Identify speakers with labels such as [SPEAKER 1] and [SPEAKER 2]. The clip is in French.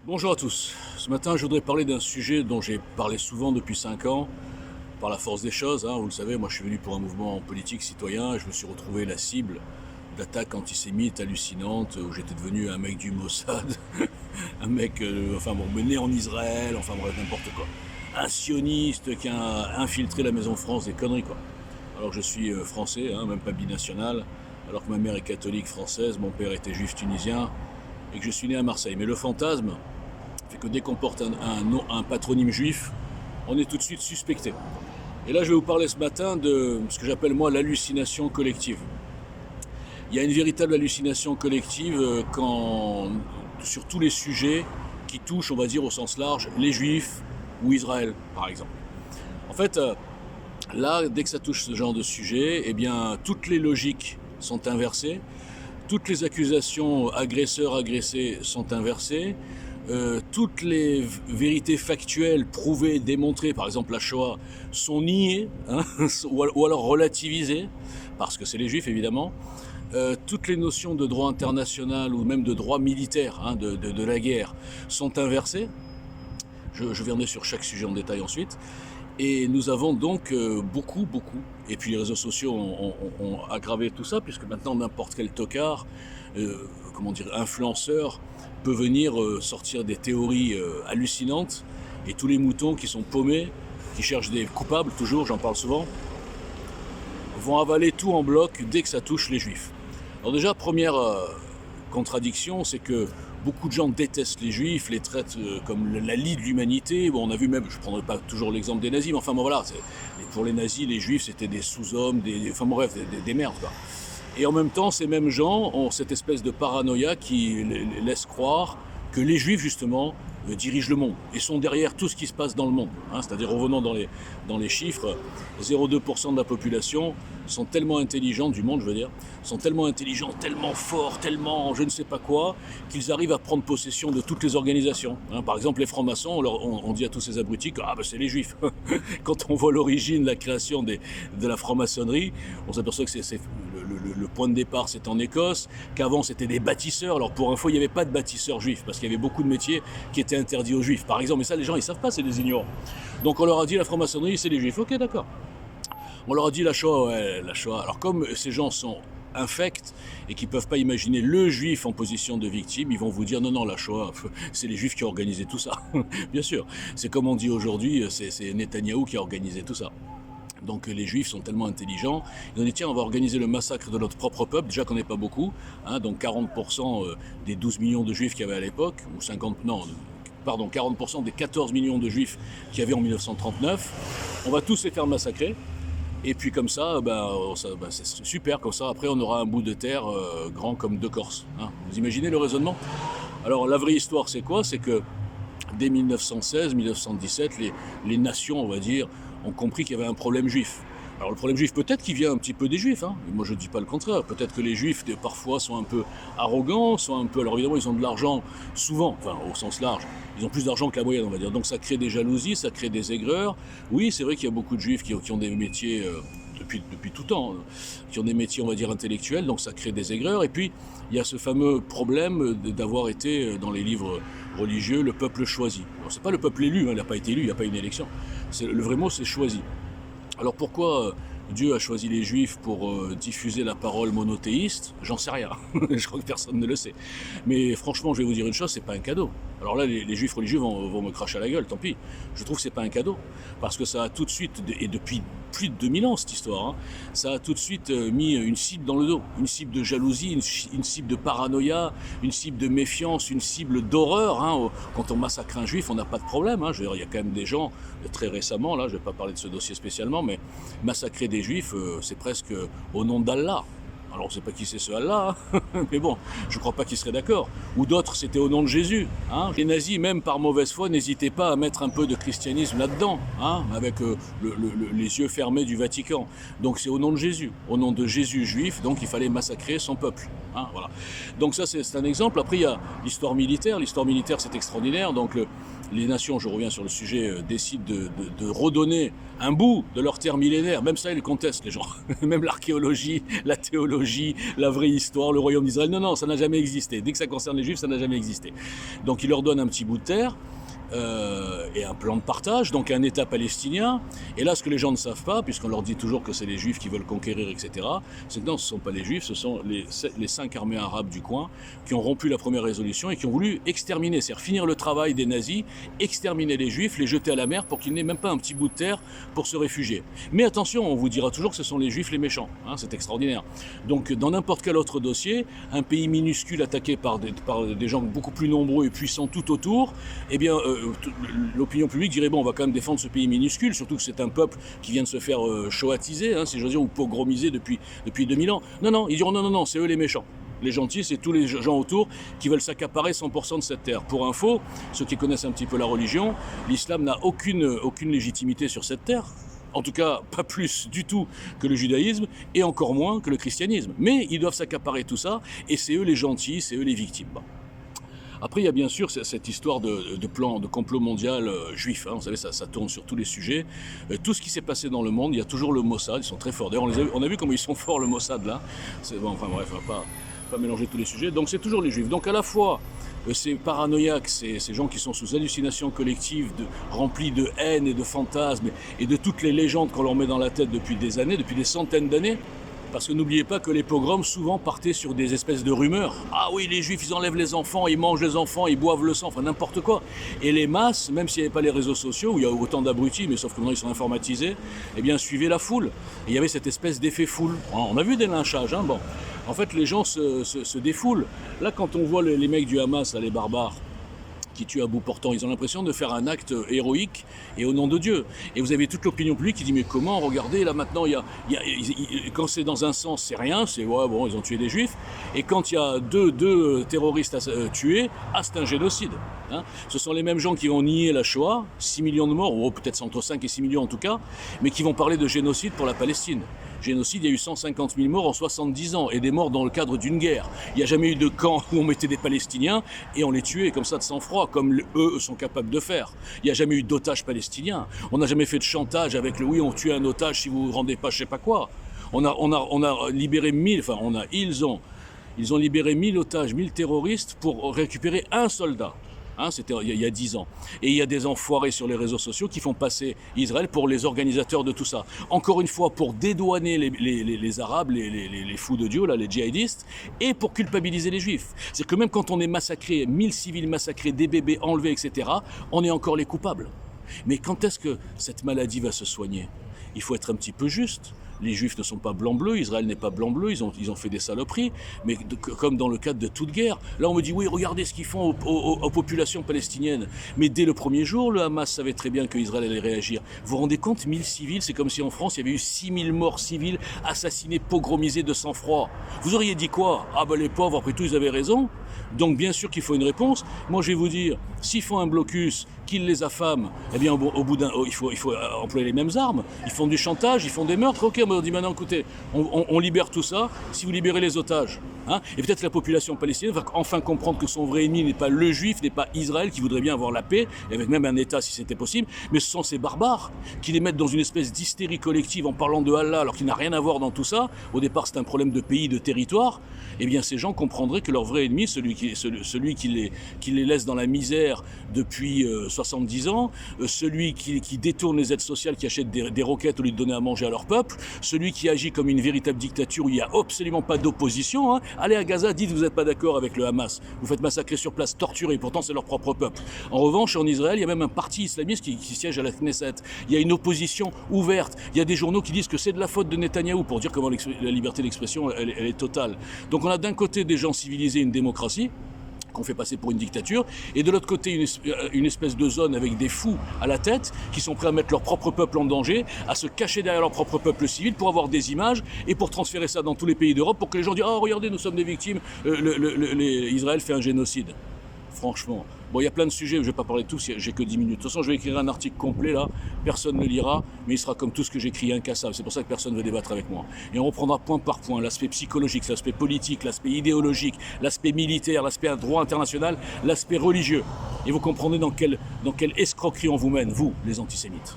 [SPEAKER 1] Bonjour à tous. Ce matin, je voudrais parler d'un sujet dont j'ai parlé souvent depuis 5 ans, par la force des choses. Vous le savez, moi je suis venu pour un mouvement politique citoyen et je me suis retrouvé la cible d'attaques antisémites hallucinantes où j'étais devenu un mec du Mossad, un mec, né en Israël, enfin bref, n'importe quoi. Un sioniste qui a infiltré la Maison France, des conneries quoi. Alors que je suis français, même pas binational, alors que ma mère est catholique française, mon père était juif tunisien et que je suis né à Marseille. Mais le fantasme fait que dès qu'on porte un patronyme juif, on est tout de suite suspecté. Et là, je vais vous parler ce matin de ce que j'appelle moi l'hallucination collective. Il y a une véritable hallucination collective sur tous les sujets qui touchent, on va dire au sens large, les juifs ou Israël, par exemple. En fait, là, dès que ça touche ce genre de sujet, eh bien, toutes les logiques sont inversées, toutes les accusations agresseurs-agressés sont inversées, toutes les vérités factuelles prouvées, démontrées, par exemple la Shoah, sont niées, ou alors relativisées, parce que c'est les juifs évidemment. Toutes les notions de droit international ou même de droit militaire, de la guerre, sont inversées. Je reviendrai sur chaque sujet en détail ensuite. Et nous avons donc beaucoup, et puis les réseaux sociaux ont aggravé tout ça, puisque maintenant n'importe quel tocard, influenceur, peut venir sortir des théories hallucinantes, et tous les moutons qui sont paumés, qui cherchent des coupables, toujours, j'en parle souvent, vont avaler tout en bloc dès que ça touche les juifs. Alors déjà, première contradiction, c'est que beaucoup de gens détestent les juifs, les traitent comme la lie de l'humanité. Bon, on a vu même, je ne prendrai pas toujours l'exemple des nazis, mais enfin bon voilà, pour les nazis, les juifs c'était des sous-hommes, des merdes quoi. Et en même temps, ces mêmes gens ont cette espèce de paranoïa qui laisse croire que les juifs justement dirigent le monde et sont derrière tout ce qui se passe dans le monde. C'est-à-dire, revenons dans les chiffres, 0,2% de la population sont tellement intelligents, du monde je veux dire, sont tellement intelligents, tellement forts, tellement je ne sais pas quoi, qu'ils arrivent à prendre possession de toutes les organisations. Par exemple, les francs-maçons, on dit à tous ces abrutis que c'est les juifs. Quand on voit l'origine, la création de la franc-maçonnerie, on s'aperçoit que le point de départ c'est en Écosse, qu'avant c'était des bâtisseurs. Alors pour info, il n'y avait pas de bâtisseurs juifs, parce qu'il y avait beaucoup de métiers qui étaient interdits aux juifs, par exemple, mais ça les gens ils savent pas, c'est des ignorants. Donc on leur a dit la franc-maçonnerie c'est les juifs, ok d'accord. On leur a dit la Shoah, ouais, la Shoah. Alors comme ces gens sont infects et qui ne peuvent pas imaginer le juif en position de victime, ils vont vous dire non, la Shoah, c'est les juifs qui ont organisé tout ça. Bien sûr, c'est comme on dit aujourd'hui, c'est Netanyahou qui a organisé tout ça. Donc les juifs sont tellement intelligents, ils ont dit tiens on va organiser le massacre de notre propre peuple, déjà qu'on n'est pas beaucoup, donc 40% des 12 millions de juifs qu'il y avait à l'époque, ou 40% des 14 millions de juifs qu'il y avait en 1939, on va tous les faire massacrer. Et puis comme ça, c'est super, comme ça après on aura un bout de terre grand comme deux Corses. Vous imaginez le raisonnement? Alors la vraie histoire c'est quoi? C'est que dès 1916, 1917, les nations, on va dire, ont compris qu'il y avait un problème juif. Alors le problème juif, peut-être qu'il vient un petit peu des juifs, moi je ne dis pas le contraire, peut-être que les juifs parfois sont un peu arrogants, alors évidemment ils ont de l'argent, souvent, au sens large, ils ont plus d'argent que la moyenne on va dire, donc ça crée des jalousies, ça crée des aigreurs. Oui c'est vrai qu'il y a beaucoup de juifs qui ont des métiers, depuis tout temps, qui ont des métiers on va dire intellectuels, donc ça crée des aigreurs, et puis il y a ce fameux problème d'avoir été dans les livres religieux le peuple choisi. Alors c'est pas le peuple élu, il n'a pas été élu, il n'y a pas une élection, le vrai mot c'est choisi. Alors pourquoi Dieu a choisi les juifs pour diffuser la parole monothéiste? J'en sais rien, je crois que personne ne le sait. Mais franchement, je vais vous dire une chose, c'est pas un cadeau. Alors là, les juifs religieux vont me cracher à la gueule, tant pis. Je trouve que c'est pas un cadeau, parce que ça a tout de suite, et depuis plus de 2000 ans cette histoire, ça a tout de suite mis une cible dans le dos. Une cible de jalousie, une cible de paranoïa, une cible de méfiance, une cible d'horreur. Quand on massacre un juif, on n'a pas de problème. Je veux dire, il y a quand même des gens, très récemment, là, je ne vais pas parler de ce dossier spécialement, mais massacrer des juifs, c'est presque au nom d'Allah. Alors on ne sait pas qui c'est ce Allah, mais bon, je ne crois pas qu'ils seraient d'accord. Ou d'autres, c'était au nom de Jésus. Les nazis, même par mauvaise foi, n'hésitaient pas à mettre un peu de christianisme là-dedans, avec les yeux fermés du Vatican. Donc c'est au nom de Jésus, au nom de Jésus juif, donc il fallait massacrer son peuple. Voilà. Donc ça c'est un exemple. Après il y a l'histoire militaire c'est extraordinaire. Donc les nations, je reviens sur le sujet, décident de redonner un bout de leur terre millénaire, même ça ils le contestent les gens, même l'archéologie, la théologie, la vraie histoire, le royaume d'Israël, non, ça n'a jamais existé, dès que ça concerne les juifs, ça n'a jamais existé. Donc ils leur donnent un petit bout de terre, et un plan de partage, donc un État palestinien. Et là, ce que les gens ne savent pas, puisqu'on leur dit toujours que c'est les Juifs qui veulent conquérir, etc., c'est que non, ce ne sont pas les Juifs, ce sont les 5 armées arabes du coin qui ont rompu la première résolution et qui ont voulu exterminer, c'est-à-dire finir le travail des nazis, exterminer les Juifs, les jeter à la mer pour qu'ils n'aient même pas un petit bout de terre pour se réfugier. Mais attention, on vous dira toujours que ce sont les Juifs les méchants, hein, c'est extraordinaire. Donc dans n'importe quel autre dossier, un pays minuscule attaqué par des gens beaucoup plus nombreux et puissants tout autour, eh bien, l'opinion publique dirait bon, on va quand même défendre ce pays minuscule, surtout que c'est un peuple qui vient de se faire shoatiser, hein, si j'ose dire, ou pogromiser depuis 2000 ans. Non, ils diront non, c'est eux les méchants. Les gentils, c'est tous les gens autour qui veulent s'accaparer 100% de cette terre. Pour info, ceux qui connaissent un petit peu la religion, l'islam n'a aucune légitimité sur cette terre. En tout cas, pas plus du tout que le judaïsme, et encore moins que le christianisme. Mais ils doivent s'accaparer tout ça, et c'est eux les gentils, c'est eux les victimes. Après, il y a bien sûr cette histoire de plan, de complot mondial juif. Hein. Vous savez, ça tourne sur tous les sujets. Tout ce qui s'est passé dans le monde, il y a toujours le Mossad. Ils sont très forts. D'ailleurs, on a vu comment ils sont forts, le Mossad, là. Bon, enfin bref, on va pas mélanger tous les sujets. Donc, c'est toujours les juifs. Donc, à la fois, ces paranoïaques, ces gens qui sont sous hallucination collective, remplis de haine et de fantasmes, et de toutes les légendes qu'on leur met dans la tête depuis des années, depuis des centaines d'années. Parce que n'oubliez pas que les pogroms souvent partaient sur des espèces de rumeurs. Ah oui, les juifs, ils enlèvent les enfants, ils mangent les enfants, ils boivent le sang, enfin n'importe quoi. Et les masses, même s'il n'y avait pas les réseaux sociaux, où il y a autant d'abrutis, mais sauf que maintenant ils sont informatisés, eh bien suivaient la foule. Et il y avait cette espèce d'effet foule. On a vu des lynchages, hein, bon. En fait, les gens se défoulent. Là, quand on voit les mecs du Hamas, là, les barbares, qui tuent à bout portant, ils ont l'impression de faire un acte héroïque et au nom de Dieu. Et vous avez toute l'opinion publique qui dit mais comment, regardez là maintenant, quand c'est dans un sens c'est rien, c'est ouais bon ils ont tué des juifs, et quand il y a deux terroristes tués, c'est un génocide. Hein. Ce sont les mêmes gens qui vont nier la Shoah, 6 millions de morts, ou peut-être entre 5 et 6 millions en tout cas, mais qui vont parler de génocide pour la Palestine. Génocide, il y a eu 150 000 morts en 70 ans, et des morts dans le cadre d'une guerre. Il n'y a jamais eu de camp où on mettait des Palestiniens et on les tuait comme ça de sang-froid, comme eux sont capables de faire. Il n'y a jamais eu d'otages palestiniens. On n'a jamais fait de chantage avec le oui, on tue un otage si vous ne vous rendez pas je sais pas quoi. On a libéré ils ont libéré 1000 otages, 1000 terroristes pour récupérer un soldat. Hein, c'était il y a 10 ans. Et il y a des enfoirés sur les réseaux sociaux qui font passer Israël pour les organisateurs de tout ça. Encore une fois, pour dédouaner les Arabes, les fous de Dieu, là, les djihadistes, et pour culpabiliser les Juifs. C'est-à-dire que même quand on est massacré, 1000 civils massacrés, des bébés enlevés, etc., on est encore les coupables. Mais quand est-ce que cette maladie va se soigner ? Il faut être un petit peu juste. Les Juifs ne sont pas blancs-bleus, Israël n'est pas blanc-bleu, ils ont fait des saloperies, mais comme dans le cadre de toute guerre. Là, on me dit, oui, regardez ce qu'ils font aux populations palestiniennes. Mais dès le premier jour, le Hamas savait très bien qu'Israël allait réagir. Vous vous rendez compte, 1000 civils, c'est comme si en France, il y avait eu 6000 morts civils, assassinés, pogromisés de sang-froid. Vous auriez dit quoi ? Ah ben les pauvres, après tout, ils avaient raison. Donc bien sûr qu'il faut une réponse. Moi, je vais vous dire, s'ils font un blocus, qu'ils les affament, eh bien au bout il faut employer les mêmes armes. Ils font du chantage, ils font des meurtres. Ok, on dit maintenant, écoutez, on libère tout ça si vous libérez les otages. Hein, et peut-être la population palestinienne va enfin comprendre que son vrai ennemi n'est pas le juif, n'est pas Israël, qui voudrait bien avoir la paix, et avec même un État si c'était possible, mais ce sont ces barbares qui les mettent dans une espèce d'hystérie collective en parlant de Allah alors qu'il n'a rien à voir dans tout ça. Au départ, c'est un problème de pays, de territoire. Eh bien, ces gens comprendraient que leur vrai ennemi, celui qui les laisse dans la misère depuis 70 ans, celui qui détourne les aides sociales, qui achète des roquettes au lieu de donner à manger à leur peuple, celui qui agit comme une véritable dictature où il n'y a absolument pas d'opposition. Hein. Allez à Gaza, dites que vous n'êtes pas d'accord avec le Hamas. Vous faites massacrer sur place, torturer, pourtant c'est leur propre peuple. En revanche, en Israël, il y a même un parti islamiste qui siège à la Knesset. Il y a une opposition ouverte. Il y a des journaux qui disent que c'est de la faute de Netanyahou pour dire comment la liberté d'expression, elle est totale. Donc on a d'un côté des gens civilisés, une démocratie, qu'on fait passer pour une dictature, et de l'autre côté une espèce de zone avec des fous à la tête qui sont prêts à mettre leur propre peuple en danger, à se cacher derrière leur propre peuple civil pour avoir des images et pour transférer ça dans tous les pays d'Europe pour que les gens disent « Oh regardez, nous sommes des victimes, Israël fait un génocide ». Franchement. Bon, il y a plein de sujets, je ne vais pas parler de tous, j'ai que 10 minutes. De toute façon, je vais écrire un article complet là, personne ne le lira, mais il sera comme tout ce que j'écris, incassable. C'est pour ça que personne ne veut débattre avec moi. Et on reprendra point par point l'aspect psychologique, l'aspect politique, l'aspect idéologique, l'aspect militaire, l'aspect droit international, l'aspect religieux. Et vous comprenez dans quelle escroquerie on vous mène, vous, les antisémites.